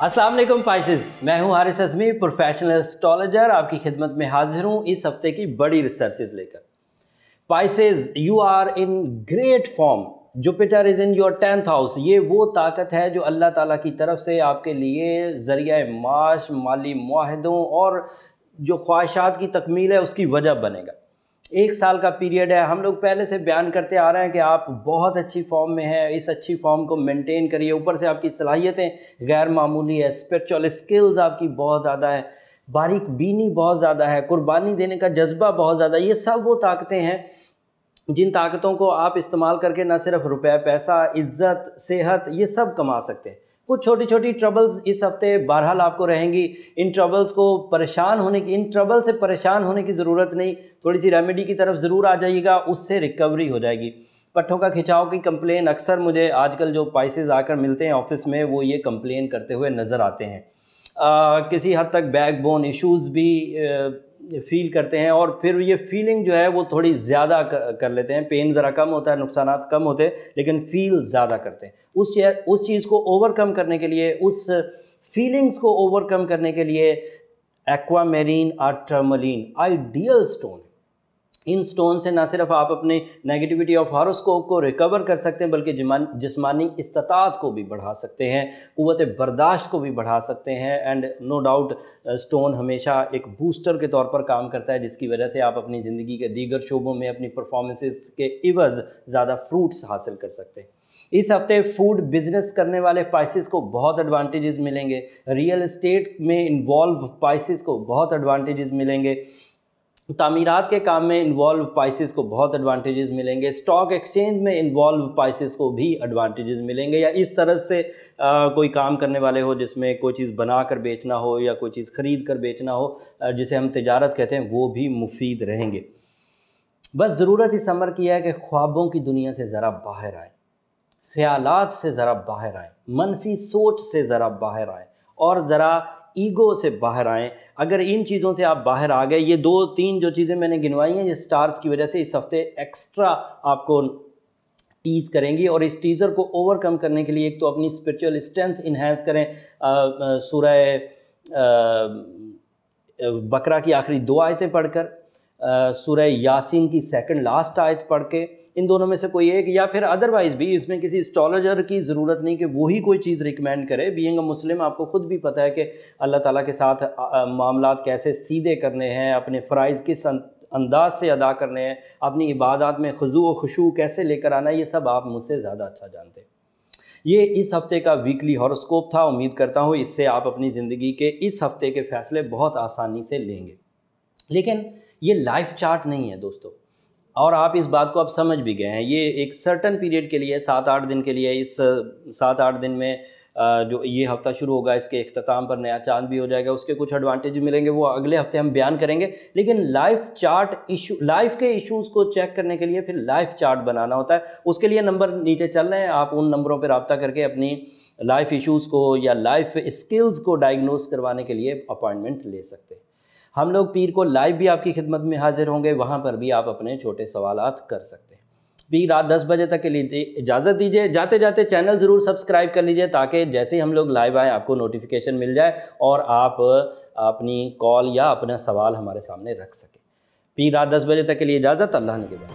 अस्सलाम वालेकुम पाइसेस, मैं हूं हारिस अज़मी, प्रोफेशनल एस्ट्रोलॉजर, आपकी खिदमत में हाजिर हूं इस हफ्ते की बड़ी रिसर्चेस लेकर। Pisces, you are in great form. Jupiter is in your 10th house. ये वो ताकत है जो अल्लाह ताला की तरफ से आपके लिए ज़रिया माश, माली मुआहदों और जो ख्वाहिशात की तकमील है उसकी वजह बनेगा। 1 साल का पीरियड है। हम लोग पहले से बयान करते आ रहे हैं कि आप बहुत अच्छी फॉर्म में हैं। इस अच्छी फॉर्म को मेंटेन करिए। ऊपर से आपकी सलाहियतें गैर मामूली है, स्पिरिचुअल स्किल्स आपकी बहुत ज़्यादा है, बारीक बीनी बहुत ज़्यादा है, कुर्बानी देने का जज्बा बहुत ज़्यादा है। ये सब वो ताकतें हैं जिन ताकतों को आप इस्तेमाल करके ना सिर्फ रुपया, पैसा, इज्जत, सेहत, ये सब कमा सकते हैं। कुछ छोटी छोटी ट्रबल्स इस हफ्ते बहरहाल आपको रहेंगी। इन ट्रबल से परेशान होने की ज़रूरत नहीं। थोड़ी सी रेमेडी की तरफ ज़रूर आ जाइएगा, उससे रिकवरी हो जाएगी। पट्ठों का खिंचाव की कंप्लेन अक्सर मुझे आजकल जो पाइसेस आकर मिलते हैं ऑफिस में, वो ये कंप्लेन करते हुए नज़र आते हैं। किसी हद तक बैकबोन इश्यूज़ भी फील करते हैं, और फिर ये फीलिंग जो है वो थोड़ी ज़्यादा कर लेते हैं। पेन ज़रा कम होता है, नुकसानात कम होते हैं, लेकिन फील ज़्यादा करते हैं। उस चीज़ को ओवरकम करने के लिए, उस फीलिंग्स को ओवरकम करने के लिए एक्वामेरीन और टर्मलीन आइडियल स्टोन। इन स्टोन से ना सिर्फ आप अपने नेगेटिविटी ऑफ हॉरोस्कोप को रिकवर कर सकते हैं, बल्कि जिस्मानी इस्तात को भी बढ़ा सकते हैं, क़ुव्वत बर्दाश्त को भी बढ़ा सकते हैं। एंड नो डाउट स्टोन हमेशा एक बूस्टर के तौर पर काम करता है, जिसकी वजह से आप अपनी ज़िंदगी के दीगर शोबों में अपनी परफॉर्मेंसेस के इवज़ ज़्यादा फ्रूट्स हासिल कर सकते हैं। इस हफ्ते फूड बिजनेस करने वाले पाइसेस को बहुत एडवांटेजेस मिलेंगे। रियल एस्टेट में इन्वॉल्व पाइसेस को बहुत एडवांटेजेस मिलेंगे। तामीरात के काम में इन्वॉल्व पाइसेस को बहुत एडवांटेजेस मिलेंगे। स्टॉक एक्सचेंज में इन्वॉल्व पाइसेस को भी एडवांटेजेस मिलेंगे। या इस तरह से कोई काम करने वाले हो जिसमें कोई चीज़ बना कर बेचना हो या कोई चीज़ ख़रीद कर बेचना हो, जिसे हम तिजारत कहते हैं, वो भी मुफीद रहेंगे। बस ज़रूरत इस अमर की है कि ख्वाबों की दुनिया से ज़रा बाहर आए, ख़यालात से ज़रा बाहर आएँ, मनफी सोच से ज़रा बाहर आएँ और ज़रा ईगो से बाहर आएँ। अगर इन चीज़ों से आप बाहर आ गए, ये 2-3 जो चीज़ें मैंने गिनवाई हैं, ये स्टार्स की वजह से इस हफ्ते एक्स्ट्रा आपको टीज़ करेंगी। और इस टीज़र को ओवरकम करने के लिए एक तो अपनी स्पिरिचुअल स्ट्रेंथ इन्हेंस करें। सूरह बकरा की आखिरी 2 आयतें पढ़कर, सूरह यासीन की सेकंड लास्ट आयत पढ़ के, इन दोनों में से कोई एक, या फिर अदरवाइज़ भी इसमें किसी एस्ट्रोलॉजर की ज़रूरत नहीं कि वही कोई चीज़ रिकमेंड करे। बीइंग अ मुस्लिम आपको खुद भी पता है कि अल्लाह ताला के साथ मामलात कैसे सीधे करने हैं, अपने फ़राइज़ किस अंदाज से अदा करने हैं, अपनी इबादत में खुशू व खुशू कैसे लेकर आना है, ये सब आप मुझसे ज़्यादा अच्छा जानते हैं। ये इस हफ़्ते का वीकली हॉरोस्कोप था। उम्मीद करता हूँ इससे आप अपनी ज़िंदगी के इस हफ़्ते के फ़ैसले बहुत आसानी से लेंगे। लेकिन ये लाइफ चार्ट नहीं है दोस्तों, और आप इस बात को अब समझ भी गए हैं। ये एक सर्टन पीरियड के लिए, 7-8 दिन के लिए। इस 7-8 दिन में जो ये हफ्ता शुरू होगा, इसके इख्तिताम पर नया चांद भी हो जाएगा। उसके कुछ एडवांटेज मिलेंगे, वो अगले हफ्ते हम बयान करेंगे। लेकिन लाइफ के इश्यूज़ को चेक करने के लिए फिर लाइफ चार्ट बनाना होता है। उसके लिए नंबर नीचे चल रहे हैं, आप उन नंबरों पर रब्ता करके अपनी लाइफ इश्यूज़ को या लाइफ स्किल्स को डायग्नोस करवाने के लिए अपॉइंटमेंट ले सकते हैं। हम लोग पीर को लाइव भी आपकी खिदमत में हाजिर होंगे, वहाँ पर भी आप अपने छोटे सवालात कर सकते हैं। पीर रात 10 बजे तक के लिए इजाज़त दीजिए। जाते जाते चैनल ज़रूर सब्सक्राइब कर लीजिए, ताकि जैसे ही हम लोग लाइव आएँ आपको नोटिफिकेशन मिल जाए और आप अपनी कॉल या अपना सवाल हमारे सामने रख सकें। पीर रात 10 बजे तक के लिए इजाज़त। अल्लाह ने के बाद।